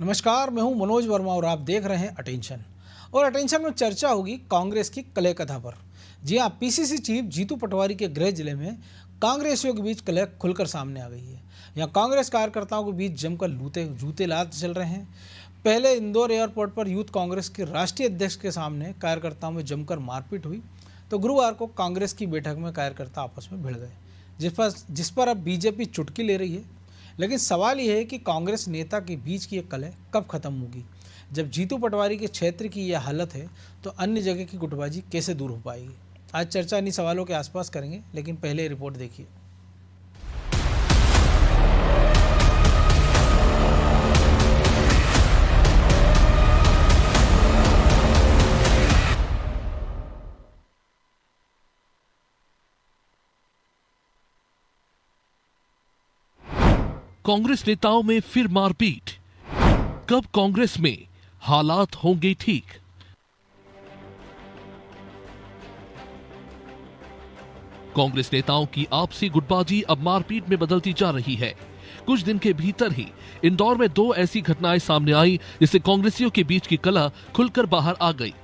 नमस्कार, मैं हूं मनोज वर्मा और आप देख रहे हैं अटेंशन। और अटेंशन में चर्चा होगी कांग्रेस की कलह कथा पर। जी हां, पीसीसी चीफ जीतू पटवारी के गृह जिले में कांग्रेसियों के बीच कलह खुलकर सामने आ गई है। यहां कांग्रेस कार्यकर्ताओं के बीच जमकर जूते लात चल रहे हैं। पहले इंदौर एयरपोर्ट पर यूथ कांग्रेस के राष्ट्रीय अध्यक्ष के सामने कार्यकर्ताओं में जमकर मारपीट हुई, तो गुरुवार को कांग्रेस की बैठक में कार्यकर्ता आपस में भिड़ गए, जिस पर अब बीजेपी चुटकी ले रही है। लेकिन सवाल यह है कि कांग्रेस नेता के बीच की यह कलह कब खत्म होगी। जब जीतू पटवारी के क्षेत्र की यह हालत है, तो अन्य जगह की गुटबाजी कैसे दूर हो पाएगी। आज चर्चा इन्हीं सवालों के आसपास करेंगे, लेकिन पहले रिपोर्ट देखिए। कांग्रेस नेताओं में फिर मारपीट, कब कांग्रेस में हालात होंगे ठीक। कांग्रेस नेताओं की आपसी गुटबाजी अब मारपीट में बदलती जा रही है। कुछ दिन के भीतर ही इंदौर में दो ऐसी घटनाएं सामने आई जिससे कांग्रेसियों के बीच की कलह खुलकर बाहर आ गई।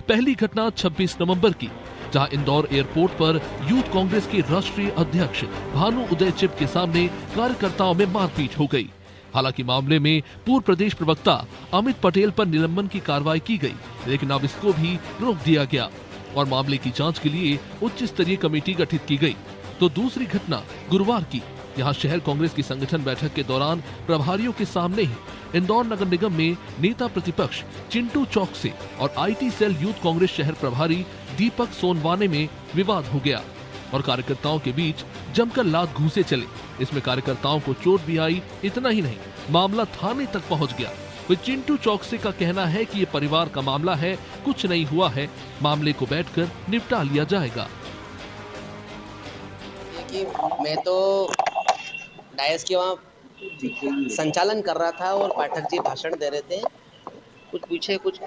पहली घटना 26 नवंबर की, जहां इंदौर एयरपोर्ट पर यूथ कांग्रेस के राष्ट्रीय अध्यक्ष भानु उदय चिब के सामने कार्यकर्ताओं में मारपीट हो गई। हालांकि मामले में पूर्व प्रदेश प्रवक्ता अमित पटेल पर निलंबन की कार्रवाई की गई, लेकिन अब इसको भी रोक दिया गया और मामले की जांच के लिए उच्च स्तरीय कमेटी गठित की गई। तो दूसरी घटना गुरुवार की, यहाँ शहर कांग्रेस की संगठन बैठक के दौरान प्रभारियों के सामने ही इंदौर नगर निगम में नेता प्रतिपक्ष चिंटू चौक से और आईटी सेल यूथ कांग्रेस शहर प्रभारी दीपक सोनवाने में विवाद हो गया और कार्यकर्ताओं के बीच जमकर लात घूंसे चले। इसमें कार्यकर्ताओं को चोट भी आई। इतना ही नहीं, मामला थाने तक पहुंच गया। तो चिंटू चौकसे का कहना है कि ये परिवार का मामला है, कुछ नहीं हुआ है, मामले को बैठकर निपटा लिया जाएगा। कि मैं तो डायस के वहाँ संचालन कर रहा था और पाठक जी भाषण दे रहे थे। कुछ पीछे कुछ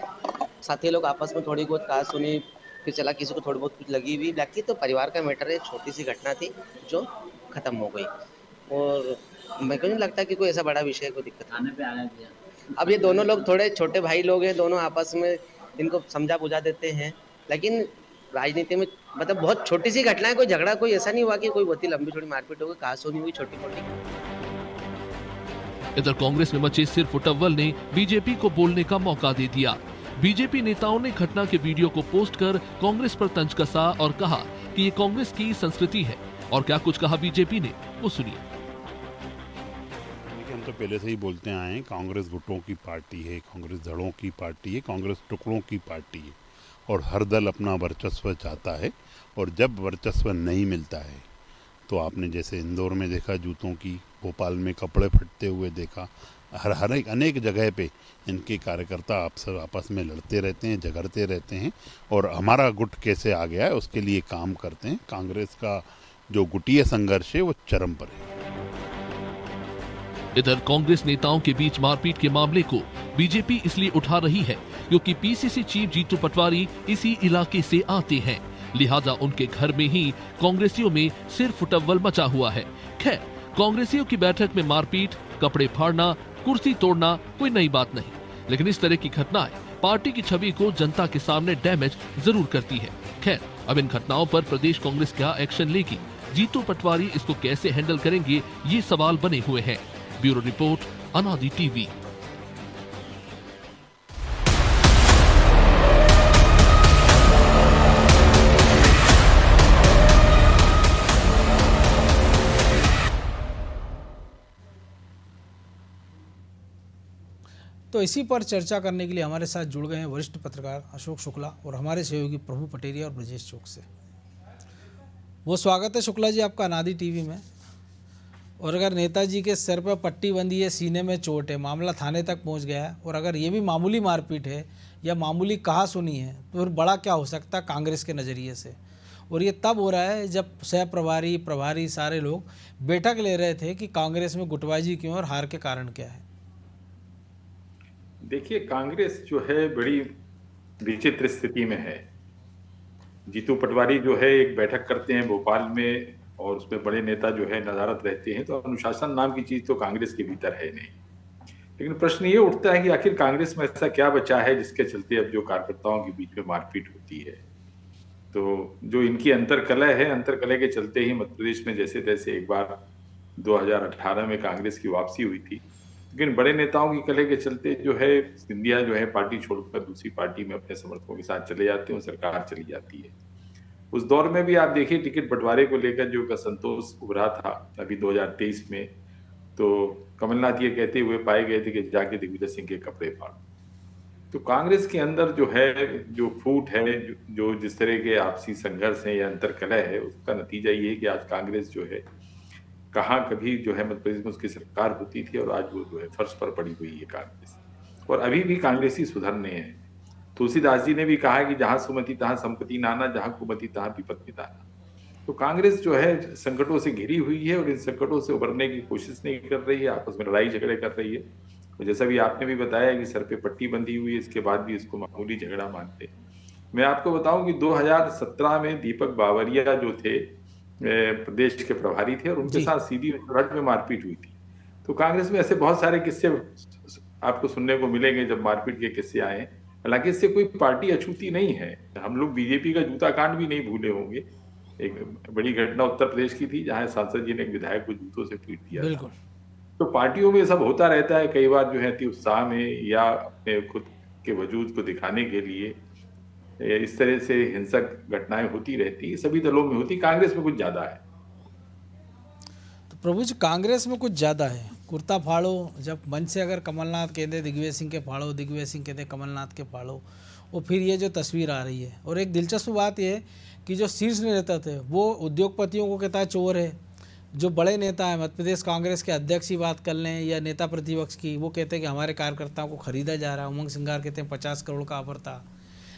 साथी लोग आपस में थोड़ी बहुत कहा सुनी, फिर चला किसी को थोड़ी बहुत कुछ लगी भी बाकी तो परिवार का मैटर है। छोटी सी घटना थी जो खत्म हो गई और मेरे को नहीं लगता कि कोई ऐसा बड़ा विषय कोई दिक्कत थाने पे आया गया। अब ये दोनों लोग थोड़े छोटे भाई लोग हैं, दोनों आपस में इनको समझा बुझा देते हैं, लेकिन राजनीति में मतलब बहुत छोटी सी घटना है। कोई झगड़ा कोई ऐसा नहीं हुआ कि कोई बहुत ही लंबी छोटी मारपीट हो गई, कहा सुनी हुई छोटी मोटी। इधर कांग्रेस में मचे सिर फुटअव्वल ने बीजेपी को बोलने का मौका दे दिया। बीजेपी नेताओं ने घटना के वीडियो को पोस्ट कर कांग्रेस पर तंज कसा और कहा कि ये कांग्रेस की संस्कृति है। और क्या कुछ कहा बीजेपी ने, वो सुनिए। हम तो पहले से ही बोलते आए हैं, कांग्रेस गुटों की पार्टी है, कांग्रेस दलों की पार्टी है, कांग्रेस टुकड़ों की पार्टी है और हर दल अपना वर्चस्व चाहता है। और जब वर्चस्व नहीं मिलता है तो आपने जैसे इंदौर में देखा जूतों की, भोपाल में कपड़े फटते हुए देखा, हर एक अनेक जगह पे इनके कार्यकर्ता आपस में लड़ते रहते हैं, झगड़ते रहते हैं और हमारा गुट कैसे आ गया है उसके लिए काम करते हैं। कांग्रेस का जो गुटीय संघर्ष है वो चरम पर है। इधर कांग्रेस नेताओं के बीच मारपीट के मामले को बीजेपी इसलिए उठा रही है क्योंकि पीसीसी चीफ जीतू पटवारी इसी इलाके से आते हैं, लिहाजा उनके घर में ही कांग्रेसियों में सिर फुटअव्वल मचा हुआ है। खैर, कांग्रेसियों की बैठक में मारपीट, कपड़े फाड़ना, कुर्सी तोड़ना कोई नई बात नहीं, लेकिन इस तरह की घटनाएं पार्टी की छवि को जनता के सामने डैमेज जरूर करती है। खैर, अब इन घटनाओं पर प्रदेश कांग्रेस क्या एक्शन लेगी, जीतू पटवारी इसको कैसे हैंडल करेंगे, ये सवाल बने हुए हैं। ब्यूरो रिपोर्ट, अनादि टीवी। तो इसी पर चर्चा करने के लिए हमारे साथ जुड़ गए हैं वरिष्ठ पत्रकार अशोक शुक्ला और हमारे सहयोगी प्रभु पटेरिया और ब्रजेश चौक से। वो स्वागत है शुक्ला जी आपका अनादि टीवी में। और अगर नेताजी के सिर पर पट्टी बंधी है, सीने में चोट है, मामला थाने तक पहुंच गया है और अगर ये भी मामूली मारपीट है या मामूली कहा सुनी है, तो फिर बड़ा क्या हो सकता है कांग्रेस के नज़रिए से। और ये तब हो रहा है जब सह प्रभारी सारे लोग बैठक ले रहे थे कि कांग्रेस में गुटबाजी क्यों और हार के कारण क्या है। देखिए, कांग्रेस जो है बड़ी विचित्र स्थिति में है। जीतू पटवारी जो है एक बैठक करते हैं भोपाल में और उसमें बड़े नेता जो है नदारत रहते हैं, तो अनुशासन नाम की चीज तो कांग्रेस के भीतर है नहीं। लेकिन प्रश्न ये उठता है कि आखिर कांग्रेस में ऐसा क्या बचा है जिसके चलते अब जो कार्यकर्ताओं के बीच में मारपीट होती है। तो जो इनकी अंतर्कलह है, अंतर्कलह के चलते ही मध्य प्रदेश में जैसे तैसे एक बार 2018 में कांग्रेस की वापसी हुई थी, लेकिन बड़े नेताओं की कलह के चलते जो है सिंधिया जो है पार्टी छोड़कर दूसरी पार्टी में अपने समर्थकों के साथ चले जाते हैं और सरकार चली जाती है। उस दौर में भी आप देखिए टिकट बंटवारे को लेकर जो असंतोष उभरा था अभी 2023 में, तो कमलनाथ ये कहते हुए पाए गए थे कि जाके दिग्विजय सिंह के कपड़े फाड़। तो कांग्रेस के अंदर जो है जो फूट है, जो जिस तरह के आपसी संघर्ष है या अंतर्कलह है, उसका नतीजा ये है कि आज कांग्रेस जो है कहाँ कभी जो है मध्य प्रदेश में उसकी सरकार होती थी और आज वो जो है फर्श पर पड़ी हुई है कांग्रेस। और अभी भी कांग्रेसी सुधरने हैं। तुलसीदास जी ने भी कहा कि जहां सुमति तहां संपत्ति नाना, जहां कुमति तहां विपत्ति नाना। तो कांग्रेस जो है संकटों से घिरी हुई है और इन संकटों से उभरने की कोशिश नहीं कर रही है, आपस में लड़ाई झगड़े कर रही है। और जैसा भी आपने भी बताया कि सर पे पट्टी बंधी हुई है, इसके बाद भी इसको मामूली झगड़ा मानते हैं। मैं आपको बताऊं कि 2017 में दीपक बावरिया जो थे प्रदेश के प्रभारी थे और उनके साथ सीधी रट में मारपीट हुई थी। तो कांग्रेस में ऐसे बहुत सारे किस्से आपको सुनने को मिलेंगे जब मारपीट के किस्से आए। हालांकि इससे कोई पार्टी अछूती नहीं है, हम लोग बीजेपी का जूता कांड भी नहीं भूले होंगे। एक बड़ी घटना उत्तर प्रदेश की थी जहां सांसद जी ने एक विधायक को जूतों से पीट दिया। बिल्कुल। तो पार्टियों में सब होता रहता है, कई बार जो है अति उत्साह में या अपने खुद के वजूद को दिखाने के लिए इस तरह से हिंसक घटनाएं होती रहती है, सभी दलों में होती, कांग्रेस में कुछ ज्यादा है। तो प्रभु जी कांग्रेस में कुछ ज़्यादा है, कुर्ता फाड़ो, जब मंच से अगर कमलनाथ कहते दिग्विजय सिंह के फाड़ो, दिग्विजय सिंह कहते कमलनाथ के फाड़ो, और फिर ये जो तस्वीर आ रही है। और एक दिलचस्प बात यह है कि जो शीर्ष नेता थे वो उद्योगपतियों को कहता है चोर है, जो बड़े नेता हैं मध्य प्रदेश कांग्रेस के अध्यक्ष की बात कर लें या नेता प्रतिपक्ष की, वो कहते हैं कि हमारे कार्यकर्ताओं को खरीदा जा रहा है। उमंग सिंगार कहते हैं 50 करोड़ का ऑफर था।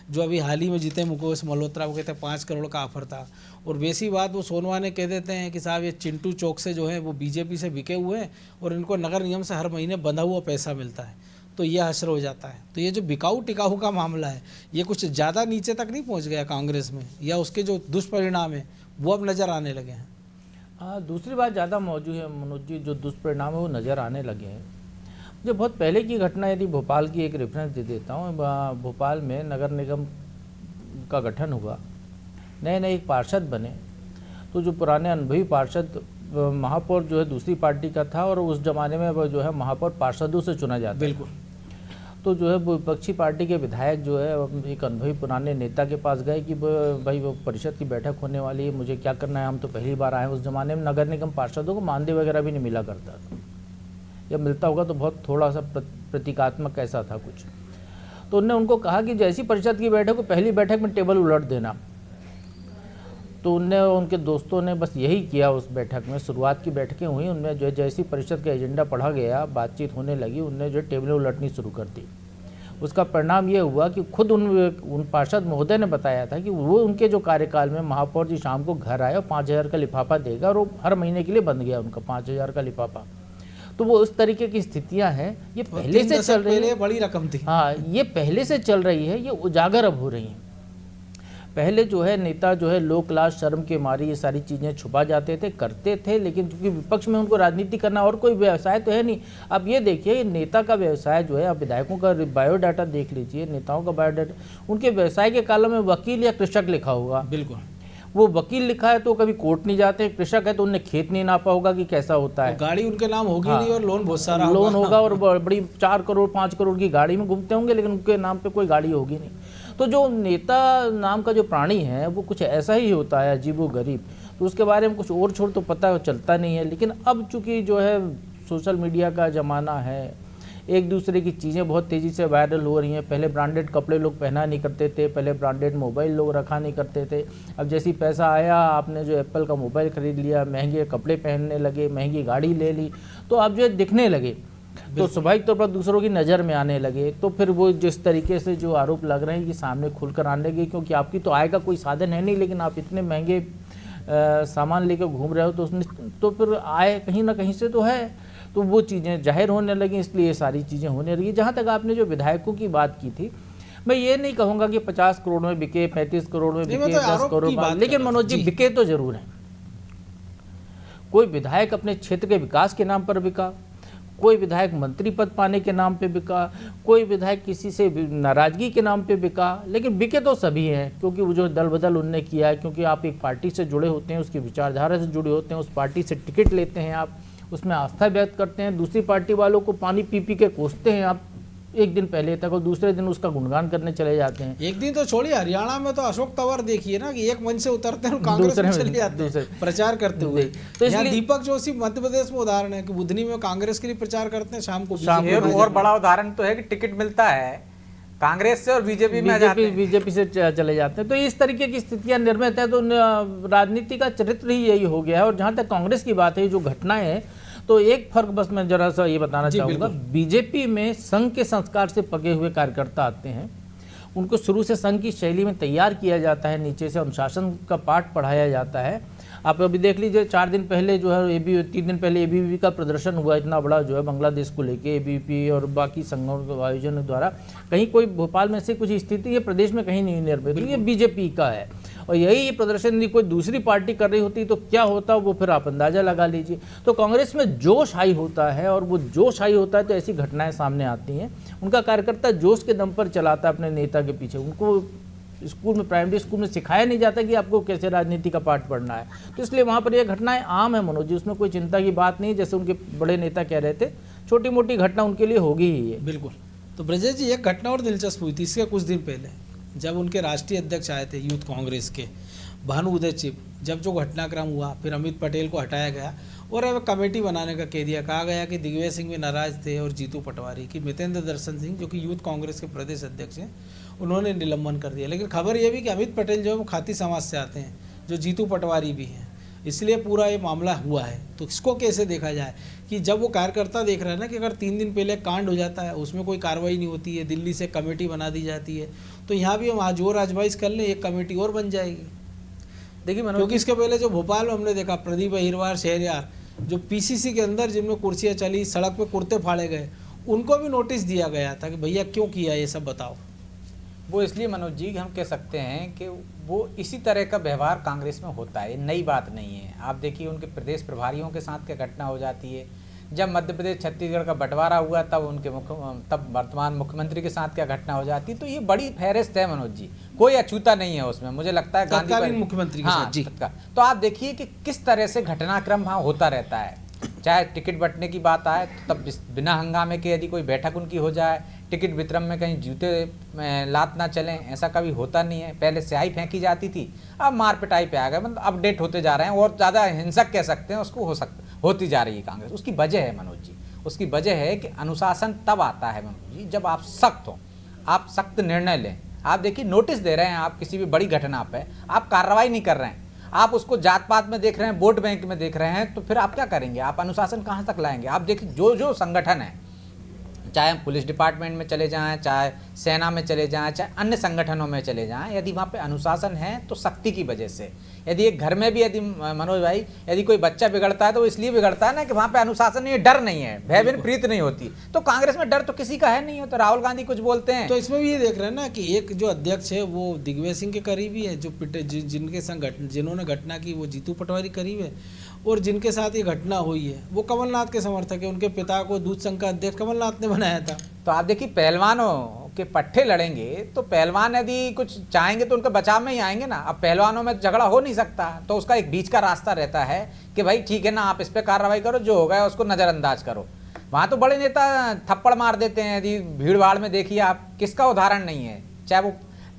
जो अभी हाल ही में जीते मुकेश मल्होत्रा वो कहते हैं 5 करोड़ का ऑफर था। और वैसी बात वो सोनवा ने कह देते हैं कि साहब ये चिंटू चौक से जो है वो बीजेपी से बिके हुए हैं और इनको नगर निगम से हर महीने बंधा हुआ पैसा मिलता है। तो ये हश्र हो जाता है। तो ये जो बिकाऊ टिकाऊ का मामला है ये कुछ ज़्यादा नीचे तक नहीं पहुंच गया कांग्रेस में, या उसके जो दुष्परिणाम है वो अब नज़र आने लगे हैं। हाँ, दूसरी बात ज़्यादा मौजूद है मनोज जी, जो दुष्परिणाम है वो नज़र आने लगे हैं। मुझे बहुत पहले की घटना यदि भोपाल की एक रेफरेंस दे देता हूँ। भोपाल में नगर निगम का गठन हुआ, नए नए एक पार्षद बने, तो जो पुराने अनुभवी पार्षद महापौर जो है दूसरी पार्टी का था और उस जमाने में वो जो है महापौर पार्षदों से चुना जाता। बिल्कुल। तो जो है विपक्षी पार्टी के विधायक जो है एक अनुभवी पुराने नेता के पास गए कि भाई वो परिषद की बैठक होने वाली है, मुझे क्या करना है, हम तो पहली बार आए। उस ज़माने में नगर निगम पार्षदों को मानदेय वगैरह भी नहीं मिला करता था, जब मिलता होगा तो बहुत थोड़ा सा प्रतीकात्मक ऐसा था कुछ। तो उन्होंने उनको कहा कि जैसी परिषद की बैठक हो पहली बैठक में टेबल उलट देना। तो उनने उनके दोस्तों ने बस यही किया। उस बैठक में शुरुआत की बैठकें हुई, उनमें जो है जैसी परिषद का एजेंडा पढ़ा गया, बातचीत होने लगी, उनने जो है टेबलें उलटनी शुरू कर दी। उसका परिणाम ये हुआ कि खुद उन पार्षद महोदय ने बताया था कि वो उनके जो कार्यकाल में महापौर जी शाम को घर आए और 5,000 का लिफाफा देगा, और वो हर महीने के लिए बंद गया उनका 5,000 का लिफाफा। तो वो उस तरीके की स्थितियां हैं, ये पहले से चल रही है, बड़ी रकम थी। हाँ, ये पहले से चल रही है, ये उजागर अब हो रही हैं। पहले जो है नेता जो है लो क्लास शर्म के मारे ये सारी चीज़ें छुपा जाते थे, करते थे, लेकिन क्योंकि विपक्ष में उनको राजनीति करना और कोई व्यवसाय तो है नहीं। अब ये देखिए नेता का व्यवसाय जो है, आप विधायकों का बायोडाटा देख लीजिए, नेताओं का बायोडाटा, उनके व्यवसाय के कालम में वकील या कृषक लिखा होगा। बिल्कुल। वो वकील लिखा है तो कभी कोर्ट नहीं जाते, कृषक है तो उन्हें खेत नहीं नापा होगा कि कैसा होता है, गाड़ी उनके नाम होगी हाँ, नहीं और लोन बहुत सारा लोन होगा और बड़ी 4 करोड़ 5 करोड़ की गाड़ी में घूमते होंगे, लेकिन उनके नाम पे कोई गाड़ी होगी नहीं। तो जो नेता नाम का जो प्राणी है वो कुछ ऐसा ही होता है, अजीबो गरीब। तो उसके बारे में कुछ और छोड़ तो पता चलता नहीं है। लेकिन अब चूंकि जो है सोशल मीडिया का ज़माना है, एक दूसरे की चीज़ें बहुत तेज़ी से वायरल हो रही हैं। पहले ब्रांडेड कपड़े लोग पहना नहीं करते थे, पहले ब्रांडेड मोबाइल लोग रखा नहीं करते थे। अब जैसी पैसा आया, आपने जो एप्पल का मोबाइल ख़रीद लिया, महंगे कपड़े पहनने लगे, महंगी गाड़ी ले ली, तो आप जो है दिखने लगे, तो स्वाभाविक तौर पर दूसरों की नज़र में आने लगे। तो फिर वो जिस तरीके से जो आरोप लग रहे हैं कि सामने खुलकर आने लगे, क्योंकि आपकी तो आय का कोई साधन है नहीं, लेकिन आप इतने महंगे सामान लेकर घूम रहे हो, तो फिर आय कहीं ना कहीं से तो है। तो वो चीज़ें जाहिर होने लगी, इसलिए ये सारी चीज़ें होने लगी। जहाँ तक आपने जो विधायकों की बात की थी, मैं ये नहीं कहूँगा कि 50 करोड़ में बिके, 35 करोड़ में बिके, 10 करोड़ में, लेकिन मनोज जी बिके तो जरूर हैं। कोई विधायक अपने क्षेत्र के विकास के नाम पर बिका, कोई विधायक मंत्री पद पाने के नाम पे बिका, कोई विधायक किसी से नाराजगी के नाम पे बिका, लेकिन बिके तो सभी हैं, क्योंकि वो जो दल बदल उनने किया है, क्योंकि आप एक पार्टी से जुड़े होते हैं, उसकी विचारधारा से जुड़े होते हैं, उस पार्टी से टिकट लेते हैं, आप उसमें आस्था व्यक्त करते हैं, दूसरी पार्टी वालों को पानी पी पी के कोसते हैं आप एक दिन पहले तक, और दूसरे दिन उसका गुणगान करने चले जाते हैं। एक दिन तो छोड़िए, हरियाणा में तो अशोक तंवर देखिए ना कि एक मंच से उतरते हैं और कांग्रेस में चले जाते हैं प्रचार करते हुए। तो इसलिए दीपक जोशी मध्य प्रदेश में उदाहरण है कि बुधनी में कांग्रेस के लिए प्रचार करते हैं, शाम को और बड़ा उदाहरण तो है कि टिकट मिलता है कांग्रेस से और बीजेपी में जाते हैं, बीजेपी से चले जाते हैं। तो इस तरीके की स्थितियां निर्मित है। तो राजनीति का चरित्र ही यही हो गया है। और जहां तक कांग्रेस की बात है, जो घटनाएं हैं, तो एक फर्क बस मैं जरा सा ये बताना चाहूँगा, बीजेपी में संघ के संस्कार से पके हुए कार्यकर्ता आते हैं, उनको शुरू से संघ की शैली में तैयार किया जाता है, नीचे से अनुशासन का पाठ पढ़ाया जाता है। आप अभी देख लीजिए, 4 दिन पहले जो है 3 दिन पहले एबीवीपी का प्रदर्शन हुआ, इतना बड़ा जो है बांग्लादेश को लेके एबीवीपी और बाकी संघों के आयोजन द्वारा। कहीं कोई भोपाल में से कुछ स्थिति है प्रदेश में कहीं नहीं निर्मित, ये बीजेपी का है। और यही प्रदर्शन यदि कोई दूसरी पार्टी कर रही होती तो क्या होता, वो फिर आप अंदाजा लगा लीजिए। तो कांग्रेस में जोश हाई होता है, और वो जोश हाई होता है तो ऐसी घटनाएं सामने आती हैं। उनका कार्यकर्ता जोश के दम पर चलाता है अपने नेता के पीछे। उनको स्कूल में, प्राइमरी स्कूल में सिखाया नहीं जाता कि आपको कैसे राजनीति का पाठ पढ़ना है। तो इसलिए वहाँ पर ये घटनाएं आम है मनोज जी, उसमें कोई चिंता की बात नहीं। जैसे उनके बड़े नेता कह रहे थे, छोटी मोटी घटना उनके लिए होगी ही है। बिल्कुल। तो ब्रजेश जी, एक घटना और दिलचस्प हुई थी इसके कुछ दिन पहले, जब उनके राष्ट्रीय अध्यक्ष आए थे यूथ कांग्रेस के, भानु उदय चिप, जब जो घटनाक्रम हुआ, फिर अमित पटेल को हटाया गया और अब कमेटी बनाने का कह दिया। कहा गया कि दिग्विजय सिंह भी नाराज थे और जीतू पटवारी की, मितेंद्र दर्शन सिंह जो कि यूथ कांग्रेस के प्रदेश अध्यक्ष हैं, उन्होंने निलंबन कर दिया। लेकिन खबर यह भी कि अमित पटेल जो है वो खाती समाज से आते हैं, जो जीतू पटवारी भी हैं, इसलिए पूरा ये मामला हुआ है। तो इसको कैसे देखा जाए कि जब वो कार्यकर्ता देख रहे हैं ना कि अगर 3 दिन पहले कांड हो जाता है, उसमें कोई कार्रवाई नहीं होती है, दिल्ली से कमेटी बना दी जाती है, तो यहाँ भी हम आजोर आजमाइश कर लें, एक कमेटी और बन जाएगी। देखिए मनोज, क्योंकि इसके पहले जो भोपाल में हमने देखा, प्रदीप अहिरवार, शहरयार, जो पीसीसी के अंदर जिनमें कुर्सियाँ चली, सड़क पे कुर्ते फाड़े गए, उनको भी नोटिस दिया गया था कि भैया क्यों किया ये सब बताओ। वो इसलिए मनोज जी हम कह सकते हैं कि वो इसी तरह का व्यवहार कांग्रेस में होता है, नई बात नहीं है। आप देखिए उनके प्रदेश प्रभारियों के साथ क्या घटना हो जाती है। जब मध्य प्रदेश छत्तीसगढ़ का बंटवारा हुआ तब वर्तमान मुख्यमंत्री के साथ क्या घटना हो जाती है। तो ये बड़ी फहरिस्त है मनोज जी, कोई अछूता नहीं है उसमें। मुझे लगता है गांधी मुख्यमंत्री के साथ जी। तो आप देखिए कि किस तरह से घटनाक्रम वहाँ होता रहता है। चाहे टिकट बंटने की बात आए तो तब बिना हंगामे के यदि कोई बैठक उनकी हो जाए, टिकट वितरण में कहीं जूते लात ना चलें, ऐसा कभी होता नहीं है। पहले स्याही फेंकी जाती थी, अब मार पिटाई पे आ गए, मतलब अपडेट होते जा रहे हैं और ज़्यादा हिंसक कह सकते हैं उसको, होती जा रही है कांग्रेस। उसकी वजह है मनोज जी, उसकी वजह है कि अनुशासन तब आता है मनोज जी जब आप सख्त हो, आप सख्त निर्णय लें। आप देखिए नोटिस दे रहे हैं आप किसी भी बड़ी घटना पे, आप कार्रवाई नहीं कर रहे हैं, आप उसको जात पात में देख रहे हैं, वोट बैंक में देख रहे हैं, तो फिर आप क्या करेंगे? आप अनुशासन कहाँ तक लाएंगे? आप देखिए जो संगठन है, चाहे हम पुलिस डिपार्टमेंट में चले जाएं, चाहे सेना में चले जाएं, चाहे अन्य संगठनों में चले जाएं, यदि वहाँ पे अनुशासन है तो सख्ती की वजह से। यदि एक घर में भी यदि मनोज भाई यदि कोई बच्चा बिगड़ता है तो वो इसलिए बिगड़ता है ना कि वहाँ पे अनुशासन नहीं है, डर नहीं है, भय बिन प्रीत नहीं होती। तो कांग्रेस में डर तो किसी का है नहीं हो, तो राहुल गांधी कुछ बोलते हैं। तो इसमें भी ये देख रहे हैं ना कि एक जो अध्यक्ष है वो दिग्विजय सिंह के करीबी है, जो जिनके संग जिन्होंने घटना की वो जीतू पटवारी करीब है, और जिनके साथ ये घटना हुई है वो कमलनाथ के समर्थक है। उनके पिता को दूध संघ का अध्यक्ष कमलनाथ ने बनाया था। तो आप देखिए पहलवानों के पट्टे लड़ेंगे तो पहलवान यदि कुछ चाहेंगे तो उनके बचाव में ही आएंगे ना। अब पहलवानों में झगड़ा हो नहीं सकता, तो उसका एक बीच का रास्ता रहता है कि भाई ठीक है ना, आप इस पर कार्रवाई करो, जो हो गया उसको नज़रअंदाज करो। वहाँ तो बड़े नेता थप्पड़ मार देते हैं। यदि भीड़ भाड़ में देखिए आप, किसका उदाहरण नहीं है, चाहे वो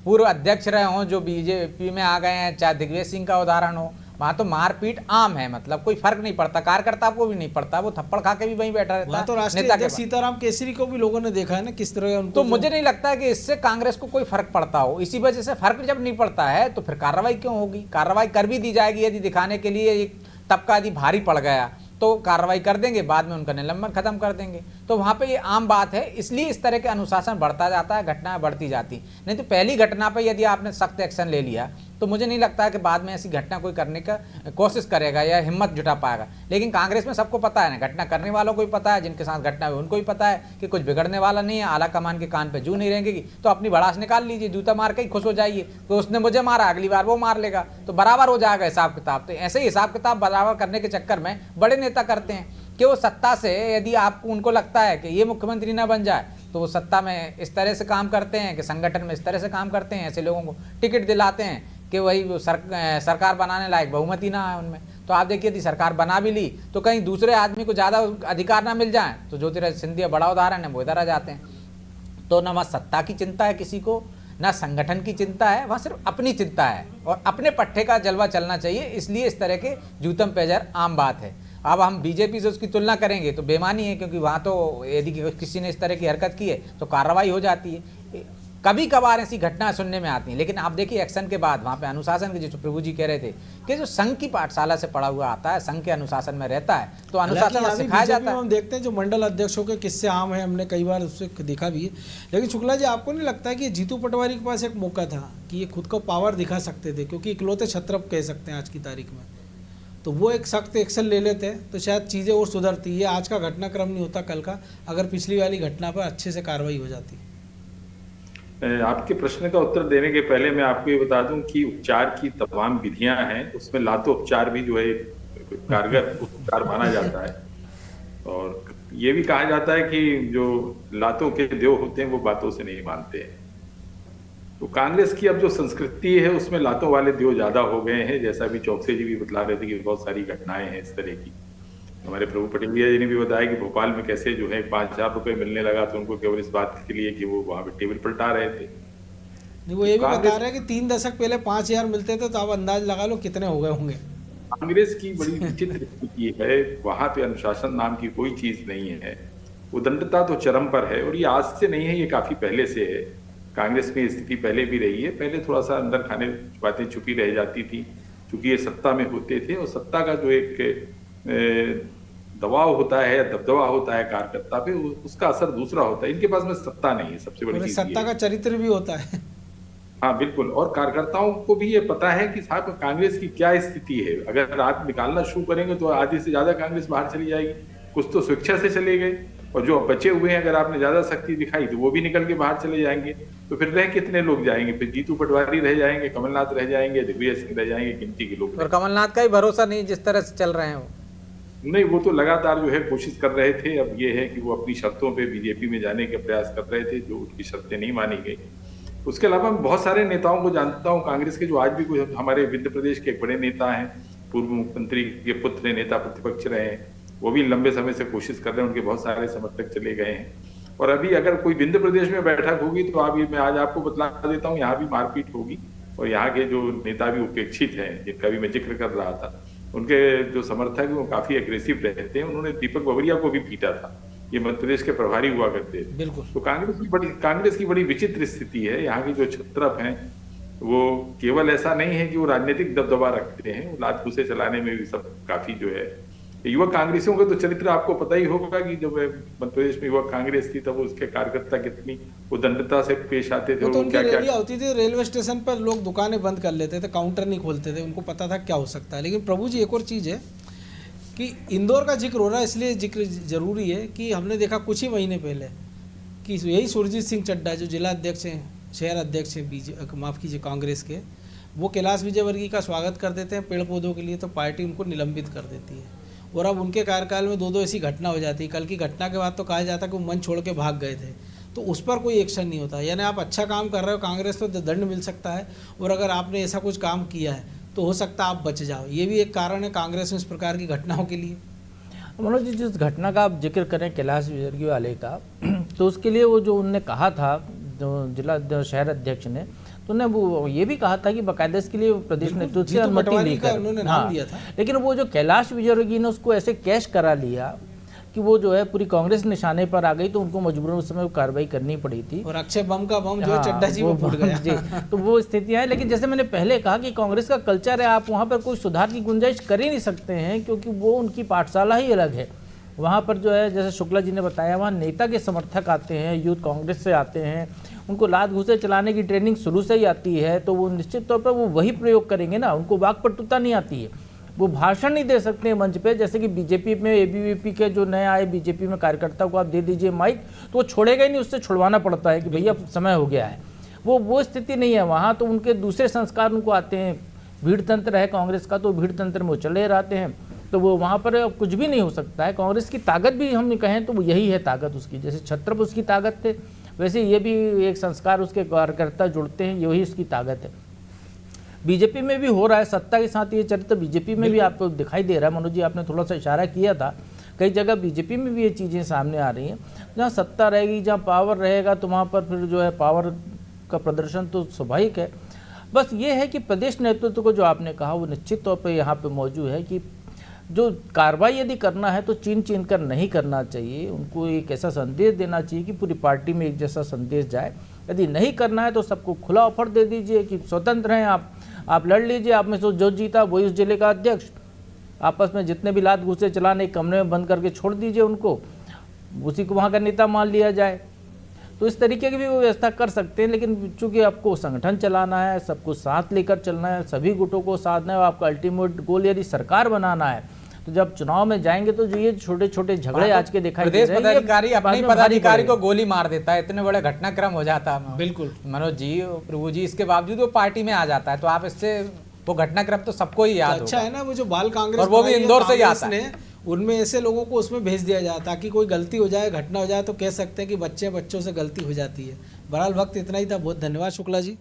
पूर्व अध्यक्ष रहे हों जो बीजेपी में आ गए हैं, चाहे दिग्विजय सिंह का उदाहरण हो, वहाँ तो मारपीट आम है, मतलब कोई फर्क नहीं पड़ता, कार्यकर्ता को भी नहीं पड़ता, वो थप्पड़ खा के भी वहीं बैठा रहता है। तो राष्ट्रीय अध्यक्ष सीताराम केसरी को भी लोगों ने देखा है ना किस तरह। तो मुझे नहीं लगता है कि इससे कांग्रेस को कोई फर्क पड़ता हो। इसी वजह से फर्क जब नहीं पड़ता है तो फिर कार्रवाई क्यों होगी? कार्रवाई कर भी दी जाएगी यदि दिखाने के लिए एक तबका यदि भारी पड़ गया तो कार्रवाई कर देंगे, बाद में उनका निलंबन खत्म कर देंगे। तो वहाँ पे ये आम बात है, इसलिए इस तरह के अनुशासन बढ़ता जाता है, घटनाएं बढ़ती जाती। नहीं तो पहली घटना पे यदि आपने सख्त एक्शन ले लिया तो मुझे नहीं लगता है कि बाद में ऐसी घटना कोई करने का कोशिश करेगा या हिम्मत जुटा पाएगा। लेकिन कांग्रेस में सबको पता है ना, घटना करने वालों को भी पता है, जिनके साथ घटना हुई उनको भी पता है कि कुछ बिगड़ने वाला नहीं है, आला कमान के कान पे जू नहीं रहेंगी, तो अपनी भड़ास निकाल लीजिए, जूता मार के ही खुश हो जाइए। तो उसने मुझे मारा, अगली बार वो मार लेगा, तो बराबर हो जाएगा हिसाब किताब। तो ऐसे ही हिसाब किताब बराबर करने के चक्कर में बड़े नेता करते हैं। कि वो सत्ता से, यदि आपको उनको लगता है कि ये मुख्यमंत्री ना बन जाए, तो वो सत्ता में इस तरह से काम करते हैं कि संगठन में इस तरह से काम करते हैं, ऐसे लोगों को टिकट दिलाते हैं कि वही वो सरकार बनाने लायक बहुमति ना है उनमें। तो आप देखिए, यदि सरकार बना भी ली तो कहीं दूसरे आदमी को ज़्यादा अधिकार ना मिल जाए, तो ज्योतिरादित्य सिंधिया बड़ा उदाहरण है, वो इधर आ जाते हैं। तो ना वहाँ सत्ता की चिंता है किसी को, ना संगठन की चिंता है, वहाँ सिर्फ अपनी चिंता है और अपने पट्टे का जलवा चलना चाहिए। इसलिए इस तरह के जूतम पेजर आम बात है। अब हम बीजेपी से उसकी तुलना करेंगे तो बेमानी है, क्योंकि वहाँ तो यदि किसी ने इस तरह की हरकत की है तो कार्रवाई हो जाती है। कभी कभार ऐसी घटना सुनने में आती हैं, लेकिन आप देखिए एक्शन के बाद वहाँ पे अनुशासन के, जो प्रभु जी कह रहे थे कि जो संघ की पाठशाला से पढ़ा हुआ आता है, संघ के अनुशासन में रहता है, तो अनुशासन में सिखाया जाता है। हम देखते हैं जो मंडल अध्यक्षों के किस्से आम हैं, हमने कई बार उससे देखा भी है। लेकिन शुक्ला जी, आपको नहीं लगता है कि जीतू पटवारी के पास एक मौका था कि ये खुद को पावर दिखा सकते थे, क्योंकि इकलौते छत्रप कह सकते हैं आज की तारीख में, तो वो एक सख्त एक्शन ले लेते तो शायद चीज़ें और सुधरती। ये आज का घटनाक्रम नहीं होता कल का, अगर पिछली वाली घटना पर अच्छे से कार्रवाई हो जाती। आपके प्रश्न का उत्तर देने के पहले मैं आपको ये बता दूं कि उपचार की तमाम विधियां हैं, उसमें लातोपचार भी जो है कारगर उपचार माना जाता है। और ये भी कहा जाता है कि जो लातों के देव होते हैं वो बातों से नहीं मानते हैं। तो कांग्रेस की अब जो संस्कृति है उसमें लातों वाले देव ज्यादा हो गए हैं, जैसा भी चौकसे जी भी बतला रहे थे कि बहुत सारी घटनाएं हैं इस तरह की। हमारे प्रभु पटेलिया जी ने भी बताया कि भोपाल में कैसे जो है 5,000 रुपए मिलने लगा तो उनको केवल इस बात के लिए कि वो वहां पे टेबल पलटा रहे थे। वो ये भी बता रहे हैं कि 3 दशक पहले 5,000 मिलते थे, तो आप अंदाज लगा लो कितने हो गए होंगे। कांग्रेस की बड़ी विचित्र स्थिति है, वहां पे अनुशासन नाम की कोई चीज नहीं है, उदंडता तो चरम पर है। और ये आज से नहीं है, ये काफी पहले से है। कांग्रेस में स्थिति पहले भी रही है, पहले थोड़ा सा अंदर खाने बातें छुपी रह जाती थी, क्योंकि ये सत्ता में होते थे और सत्ता का जो एक दबाव होता है या दबदबा होता है कार्यकर्ता पे, उसका असर दूसरा होता है। इनके पास में सत्ता नहीं है, सबसे बड़ी चीज सत्ता का चरित्र भी होता है। हाँ बिल्कुल, और कार्यकर्ताओं को भी ये पता है कि साहब कांग्रेस की क्या स्थिति है। अगर आप निकालना शुरू करेंगे तो आधी से ज्यादा कांग्रेस बाहर चली जाएगी। कुछ तो स्वेच्छा से चले गए, और जो बचे हुए हैं अगर आपने ज्यादा सख्ती दिखाई तो वो भी निकल के बाहर चले जाएंगे। तो फिर रह कितने लोग जाएंगे? फिर जीतू पटवारी रह जाएंगे, कमलनाथ रह जाएंगे, दिग्विजय सिंह रह जाएंगे, गिनती के लोग। और कमलनाथ का ही भरोसा नहीं जिस तरह से चल रहे हैं वो। नहीं, वो तो लगातार जो है कोशिश कर रहे थे। अब ये है कि वो अपनी शर्तों पे बीजेपी में जाने के प्रयास कर रहे थे, जो उनकी शर्तें नहीं मानी गई। उसके अलावा मैं बहुत सारे नेताओं को जानता हूँ कांग्रेस के, जो आज भी कोई हमारे मध्य प्रदेश के एक बड़े नेता हैं, पूर्व मुख्यमंत्री के पुत्र नेता प्रतिपक्ष रहे हैं, वो भी लंबे समय से कोशिश कर रहे हैं, उनके बहुत सारे समर्थक चले गए हैं। और अभी अगर कोई विंध्य प्रदेश में बैठक होगी तो मैं आज आपको बतला देता हूँ, यहाँ भी मारपीट होगी। और यहाँ के जो नेता भी उपेक्षित हैं, जिनका भी मैं जिक्र कर रहा था, उनके जो समर्थक हैं वो काफी एग्रेसिव रहते हैं। उन्होंने दीपक बाबरिया को भी पीटा था, ये मध्य प्रदेश के प्रभारी हुआ करते थे। बिल्कुल। तो कांग्रेस की बड़ी विचित्र स्थिति है। यहाँ की जो छत्रप हैं वो केवल ऐसा नहीं है कि वो राजनीतिक दबदबा रखते हैं, वो लात घूसे चलाने में भी सब काफी जो है। युवक कांग्रेसियों का तो चरित्र आपको पता ही होगा कि जब मध्य प्रदेश में युवक कांग्रेस थी तब उसके कार्यकर्ता कितनी उदंडता से पेश आते थे। तो उनकी रैलियां होती थी, रेलवे स्टेशन पर लोग दुकानें बंद कर लेते थे, काउंटर नहीं खोलते थे, उनको पता था क्या हो सकता है। लेकिन प्रभु जी, एक और चीज़ है कि इंदौर का जिक्र हो रहा है, इसलिए जिक्र जरूरी है कि हमने देखा कुछ ही महीने पहले कि यही सुरजीत सिंह चड्ढा जो जिला अध्यक्ष हैं, शहर अध्यक्ष हैं माफ़ कीजिए कांग्रेस के, वो कैलाश विजयवर्गीय का स्वागत कर देते हैं पेड़ पौधों के लिए, तो पार्टी उनको निलंबित कर देती है। और अब उनके कार्यकाल में 2-2 ऐसी घटना हो जाती है। कल की घटना के बाद तो कहा जाता है कि वो मन छोड़ के भाग गए थे, तो उस पर कोई एक्शन नहीं होता। यानी आप अच्छा काम कर रहे हो, कांग्रेस तो दंड मिल सकता है, और अगर आपने ऐसा कुछ काम किया है तो हो सकता है आप बच जाओ। ये भी एक कारण है कांग्रेस में इस प्रकार की घटनाओं के लिए। मनोज जी, जिस घटना का आप जिक्र करें कैलाश विजयवर्गीय वाले का, तो उसके लिए वो जो उनने कहा था, जो जिला शहर अध्यक्ष ने, तो उन्होंने वो ये भी कहा था कि बाकायदा इसके लिए प्रदेश नेतृत्व से अनुमति लेकर उन्होंने नाम दिया था। लेकिन वो जो कैलाश विजयवर्गीय ने उसको ऐसे कैश करा लिया कि वो जो है पूरी कांग्रेस निशाने पर आ गई, तो उनको मजबूरन उस समय कार्रवाई करनी पड़ी थी। और अक्षय बम का बम जो है चड्ढा जी वो फूट गया जी। तो वो स्थितियां हैं। लेकिन जैसे मैंने पहले कहा कि कांग्रेस का कल्चर है, आप वहाँ पर कोई सुधार की गुंजाइश कर ही नहीं सकते हैं, क्योंकि वो उनकी पाठशाला ही अलग है। वहाँ पर जो है, जैसे शुक्ला जी ने बताया, वहाँ नेता के समर्थक आते हैं, यूथ कांग्रेस से आते हैं, उनको लात घूसे चलाने की ट्रेनिंग शुरू से ही आती है, तो वो निश्चित तौर पर वो वही प्रयोग करेंगे ना। उनको वाक्पटुता नहीं आती है, वो भाषण नहीं दे सकते हैं मंच पे। जैसे कि बीजेपी में एबीवीपी के जो नए आए बीजेपी में कार्यकर्ता को आप दे दीजिए माइक, तो वो छोड़ेगा ही नहीं, उससे छुड़वाना पड़ता है कि भैया समय हो गया है। वो स्थिति नहीं है वहाँ। तो उनके दूसरे संस्कार उनको आते हैं। भीड़ तंत्र है कांग्रेस का, तो भीड़ तंत्र में वो चले रहते हैं। तो वो वहाँ पर अब कुछ भी नहीं हो सकता है। कांग्रेस की ताकत भी हम कहें तो वो यही है ताकत उसकी, जैसे छत्रप उसकी ताकत थे वैसे ये भी एक संस्कार उसके कार्यकर्ता जुड़ते हैं, यही उसकी ताकत है। बीजेपी में भी हो रहा है, सत्ता के साथ ये चरित्र बीजेपी में भी आपको दिखाई दे रहा है। मनोज जी आपने थोड़ा सा इशारा किया था, कई जगह बीजेपी में भी ये चीज़ें सामने आ रही हैं। जहाँ सत्ता रहेगी, जहाँ पावर रहेगा, तो वहाँ पर फिर जो है पावर का प्रदर्शन तो स्वाभाविक है। बस ये है कि प्रदेश नेतृत्व को जो आपने कहा वो निश्चित तौर पर यहाँ पर मौजूद है कि जो कार्रवाई यदि करना है तो चीन कर नहीं करना चाहिए। उनको एक ऐसा संदेश देना चाहिए कि पूरी पार्टी में एक जैसा संदेश जाए। यदि नहीं करना है तो सबको खुला ऑफर दे दीजिए कि स्वतंत्र हैं आप लड़ लीजिए, आप में से जो जीता वही उस जिले का अध्यक्ष। आपस में जितने भी लात घुसे चलाने कमरे में बंद करके छोड़ दीजिए उनको, उसी को वहाँ का नेता मान लिया जाए। तो इस तरीके की भी व्यवस्था कर सकते हैं, लेकिन चूंकि आपको संगठन चलाना है, सबको साथ लेकर चलना है, सभी गुटों को साधना है, आपका अल्टीमेट गोल यदि सरकार बनाना है, तो जब चुनाव में जाएंगे तो जो ये छोटे छोटे झगड़े आज के दिखाई दे प्रदेश रहे हैं, पदाधिकारी ये अपने बाद में भारी पदाधिकारी को पड़ेगा। गोली मार देता है, इतने बड़े घटनाक्रम हो जाता है बिल्कुल। मनोज जी, प्रभु जी, इसके बावजूद वो पार्टी में आ जाता है। तो आप इससे वो घटनाक्रम तो सबको ही याद अच्छा होगा। है ना, वो जो बाल कांग्रेस और वो भी बनाई है इंदौर से ही कांग्रेस आता है। ने, उनमें ऐसे लोगों को उसमें भेज दिया जाए ताकि कोई गलती हो जाए, घटना हो जाए तो कह सकते हैं कि बच्चों से गलती हो जाती है। बहरहाल वक्त इतना ही था, बहुत धन्यवाद शुक्ला जी।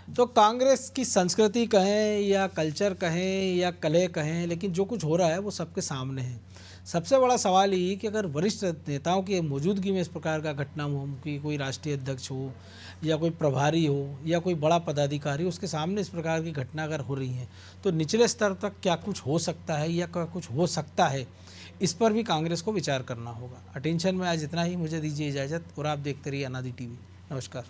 तो कांग्रेस की संस्कृति कहें या कल्चर कहें या कले कहें, लेकिन जो कुछ हो रहा है वो सबके सामने है। सबसे बड़ा सवाल ये कि अगर वरिष्ठ नेताओं की मौजूदगी में इस प्रकार का घटना हो कि कोई राष्ट्रीय अध्यक्ष हो या कोई प्रभारी हो या कोई बड़ा पदाधिकारी, उसके सामने इस प्रकार की घटना अगर हो रही है तो निचले स्तर तक क्या कुछ हो सकता है या क्या कुछ हो सकता है, इस पर भी कांग्रेस को विचार करना होगा। अटेंशन में आज इतना ही, मुझे दीजिए इजाज़त और आप देखते रहिए अनादि टीवी। नमस्कार।